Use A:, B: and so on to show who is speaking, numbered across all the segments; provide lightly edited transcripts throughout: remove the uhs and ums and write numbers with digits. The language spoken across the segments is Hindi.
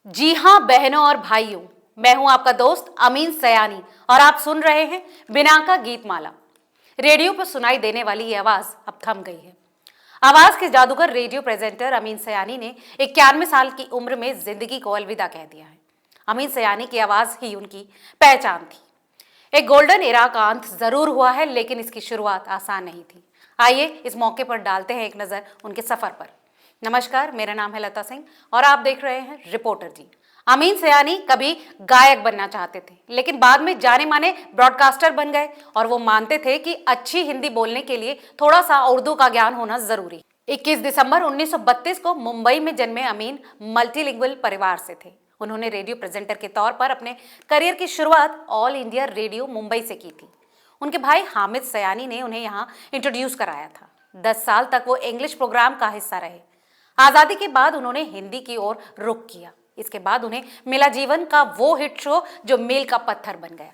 A: जी हाँ बहनों और भाइयों, मैं हूं आपका दोस्त अमीन सयानी और आप सुन रहे हैं बिना का गीतमाला। रेडियो पर सुनाई देने वाली ये आवाज अब थम गई है। आवाज के जादूगर रेडियो प्रेजेंटर अमीन सयानी ने 91 साल की उम्र में जिंदगी को अलविदा कह दिया है। अमीन सयानी की आवाज ही उनकी पहचान थी। एक गोल्डन एरा का अंत जरूर हुआ है, लेकिन इसकी शुरुआत आसान नहीं थी। आइए इस मौके पर डालते हैं एक नजर उनके सफर पर। नमस्कार, मेरा नाम है लता सिंह और आप देख रहे हैं रिपोर्टर जी। अमीन सयानी कभी गायक बनना चाहते थे, लेकिन बाद में जाने माने ब्रॉडकास्टर बन गए और वो मानते थे कि अच्छी हिंदी बोलने के लिए थोड़ा सा उर्दू का ज्ञान होना जरूरी। 21 दिसंबर 1932 को मुंबई में जन्मे अमीन मल्टीलिंगुअल परिवार से थे। उन्होंने रेडियो प्रेजेंटर के तौर पर अपने करियर की शुरुआत ऑल इंडिया रेडियो मुंबई से की थी। उनके भाई हामिद सयानी ने उन्हें यहाँ इंट्रोड्यूस कराया था। 10 साल तक वो इंग्लिश प्रोग्राम का हिस्सा रहे। आजादी के बाद उन्होंने हिंदी की ओर रुख किया। इसके बाद उन्हें मिला जीवन का वो हिट शो जो मील का पत्थर बन गया।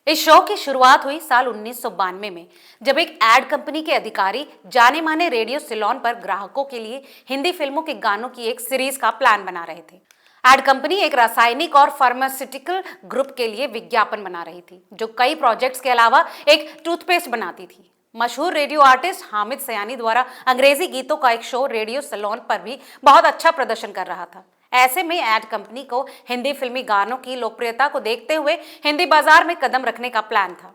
A: इस शो की शुरुआत हुई साल 1992 में, जब एक एड कंपनी के अधिकारी जाने माने रेडियो सिलोन पर ग्राहकों के लिए हिंदी फिल्मों के गानों की एक सीरीज का प्लान बना रहे थे। एड कंपनी एक रासायनिक और फार्मास्यूटिकल ग्रुप के लिए विज्ञापन बना रही थी, जो कई प्रोजेक्ट्स के अलावा एक टूथपेस्ट बनाती थी। मशहूर रेडियो आर्टिस्ट हामिद सयानी द्वारा अंग्रेजी गीतों का एक शो रेडियो सिलोन पर भी बहुत अच्छा प्रदर्शन कर रहा था। ऐसे में एड कंपनी को हिंदी फिल्मी गानों की लोकप्रियता को देखते हुए हिंदी बाजार में कदम रखने का प्लान था।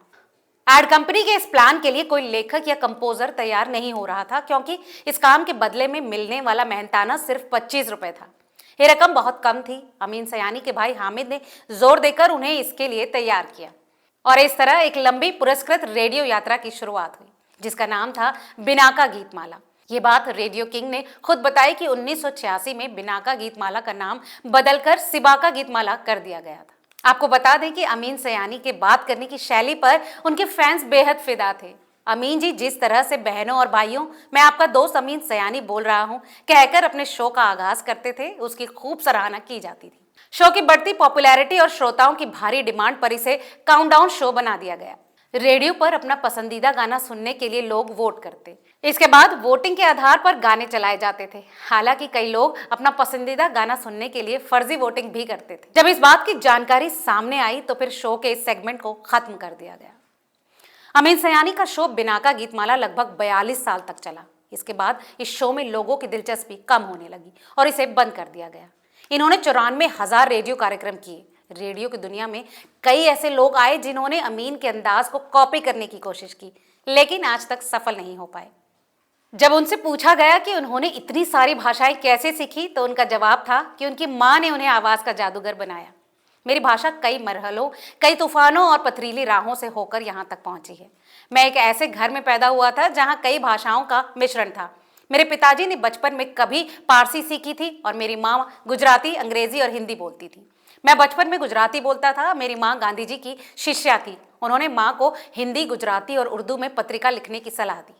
A: एड कंपनी के इस प्लान के लिए कोई लेखक या कंपोजर तैयार नहीं हो रहा था, क्योंकि इस काम के बदले में मिलने वाला मेहनताना सिर्फ 25 रुपए था। ये रकम बहुत कम थी। अमीन सयानी के भाई हामिद ने जोर देकर उन्हें इसके लिए तैयार किया और इस तरह एक लंबी पुरस्कृत रेडियो यात्रा की शुरुआत हुई, जिसका नाम था बिना का गीतमाला। ये बात रेडियो किंग ने खुद बताई कि 1986 में बिना का गीतमाला का नाम बदलकर सिबा का गीतमाला कर दिया गया था। आपको बता दें कि अमीन सयानी के बात करने की शैली पर उनके फैंस बेहद फिदा थे। अमीन जी जिस तरह से बहनों और भाइयों, मैं आपका दोस्त अमीन सयानी बोल रहा हूं, कहकर अपने शो का आगाज करते थे, उसकी खूब सराहना की जाती थी। शो की बढ़ती पॉपुलैरिटी और श्रोताओं की भारी डिमांड पर इसे काउंटडाउन शो बना दिया गया। रेडियो पर अपना पसंदीदा गाना सुनने के लिए लोग वोट करते। इसके बाद वोटिंग के आधार पर गाने चलाए जाते थे। हालांकि कई लोग अपना पसंदीदा गाना सुनने के लिए फर्जी वोटिंग भी करते थे। जब इस बात की जानकारी सामने आई तो फिर शो के इस सेगमेंट को खत्म कर दिया गया। अमीन सयानी का शो बिना का गीतमाला लगभग 42 साल तक चला। इसके बाद इस शो में लोगों की दिलचस्पी कम होने लगी और इसे बंद कर दिया गया। इन्होंने 94,000 रेडियो कार्यक्रम किए। रेडियो की दुनिया में कई ऐसे लोग आए जिन्होंने अमीन के अंदाज को कॉपी करने की कोशिश की, लेकिन आज तक सफल नहीं हो पाए। जब उनसे पूछा गया कि उन्होंने इतनी सारी भाषाएं कैसे सीखी, तो उनका जवाब था कि उनकी माँ ने उन्हें आवाज का जादूगर बनाया। मेरी भाषा कई मरहलों, कई तूफानों और पथरीली राहों से होकर यहाँ तक पहुंची है। मैं एक ऐसे घर में पैदा हुआ था जहाँ कई भाषाओं का मिश्रण था। मेरे पिताजी ने बचपन में कभी पारसी सीखी थी और मेरी माँ गुजराती, अंग्रेजी और हिंदी बोलती थी। मैं बचपन में गुजराती बोलता था। मेरी माँ गांधी जी की शिष्या थी। उन्होंने माँ को हिंदी, गुजराती और उर्दू में पत्रिका लिखने की सलाह दी।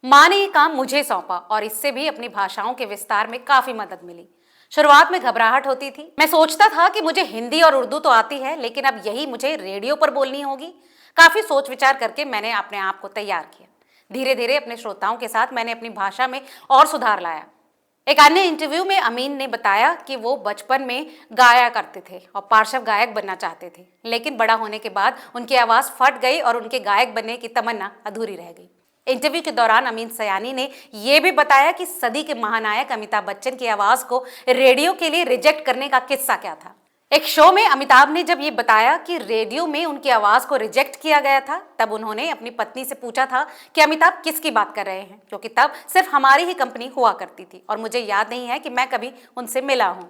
A: माँ ने ये काम मुझे सौंपा और इससे भी अपनी भाषाओं के विस्तार में काफी मदद मिली। शुरुआत में घबराहट होती थी। मैं सोचता था कि मुझे हिंदी और उर्दू तो आती है, लेकिन अब यही मुझे रेडियो पर बोलनी होगी। काफी सोच विचार करके मैंने अपने आप को तैयार किया। धीरे धीरे अपने श्रोताओं के साथ मैंने अपनी भाषा में और सुधार लाया। एक अन्य इंटरव्यू में अमीन ने बताया कि वो बचपन में गाया करते थे और पार्श्व गायक बनना चाहते थे, लेकिन बड़ा होने के बाद उनकी आवाज फट गई और उनके गायक बनने की तमन्ना अधूरी रह गई। इंटरव्यू के दौरान अमीन सयानी ने यह भी बताया कि सदी के महानायक अमिताभ बच्चन की आवाज को रेडियो के लिए रिजेक्ट करने का किस्सा क्या था। एक शो में अमिताभ ने जब ये बताया कि रेडियो में उनकी आवाज को रिजेक्ट किया गया था, तब उन्होंने अपनी पत्नी से पूछा था कि अमिताभ किसकी बात कर रहे हैं, क्योंकि तब सिर्फ हमारी ही कंपनी हुआ करती थी और मुझे याद नहीं है कि मैं कभी उनसे मिला हूँ।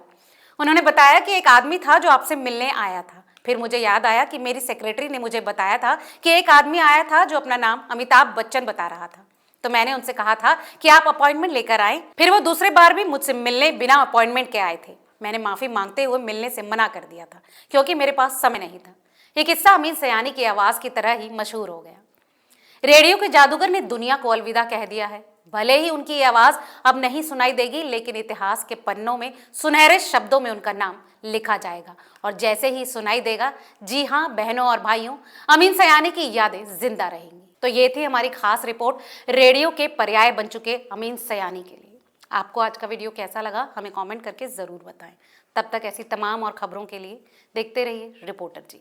A: उन्होंने बताया कि एक आदमी था जो आपसे मिलने आया था। फिर मुझे याद आया कि मेरी सेक्रेटरी ने मुझे बताया था कि एक आदमी आया था जो अपना नाम अमिताभ बच्चन बता रहा था। तो मैंने उनसे कहा था कि आप अपॉइंटमेंट लेकर आए। फिर वो दूसरे बार भी मुझसे मिलने बिना अपॉइंटमेंट के आए थे। मैंने माफी मांगते हुए मिलने से मना कर दिया था, क्योंकि मेरे पास समय नहीं था। ये किस्सा अमीन सयानी की आवाज की तरह ही मशहूर हो गया। रेडियो के जादूगर ने दुनिया को अलविदा कह दिया है। भले ही उनकी आवाज अब नहीं सुनाई देगी, लेकिन इतिहास के पन्नों में सुनहरे शब्दों में उनका नाम लिखा जाएगा। और जैसे ही सुनाई देगा, जी हाँ बहनों और भाइयों, अमीन सयानी की यादें जिंदा रहेंगी। तो ये थी हमारी खास रिपोर्ट रेडियो के पर्याय बन चुके अमीन सयानी के लिए। आपको आज का वीडियो कैसा लगा, हमें कमेंट करके जरूर बताएं। तब तक ऐसी तमाम और खबरों के लिए देखते रहिए रिपोर्टर जी।